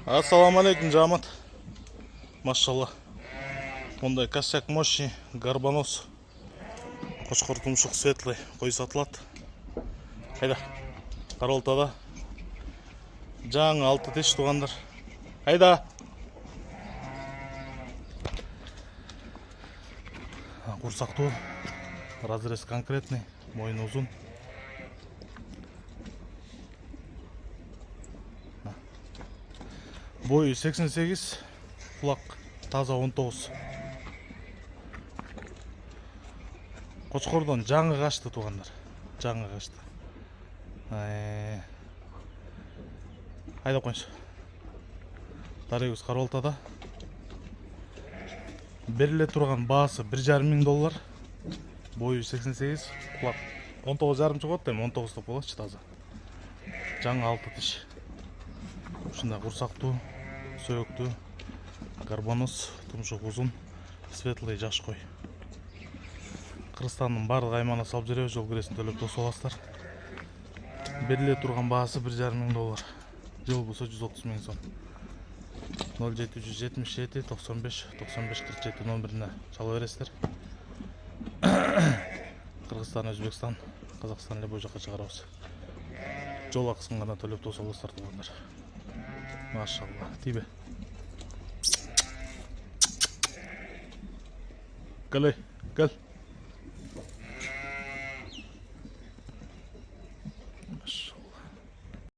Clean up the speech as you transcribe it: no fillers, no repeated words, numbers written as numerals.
Ассаламу алейкум, жамат. Машалла. Мұндай косяк мощный, горбонос. Қошқыр тұмшық светлый қой сатылады. Қайда? Қаролтада. Жаңы 6 теш туғандар. Қайда? Құрсақ туы. Разрез конкретный, мойын ұзын. Бойы 88, құлақ таза 19. Қошқордан жаңы қашты туғандар. Жаңы қашты. Айда қойыншы. Дарегіз Қаролтада. Беріле тұрған басы $1,500. Бойы 88, құлақ 19,5 шығады, 19 болады таза. Жаңы 6 теш. Шында құрсақты, сөйікті, горбонос, тұмшық ұзын, светлый жаш қой. Қырғызстанның барлық аймағына салып жүреді, жол кіресін төлеп тосып аласыздар. Беріле тұрған бағасы $1,500. Жыл болса 130 000 сом. 0777 95 95 47 номеріне шала бересіздер. Қырғызстан, Өзбекстан, Қазақстан любой жаққа шығарамыз. Жол ақысын ғана төлеп тосып аласыздар туғандар. Машалла, тибе. Гэл.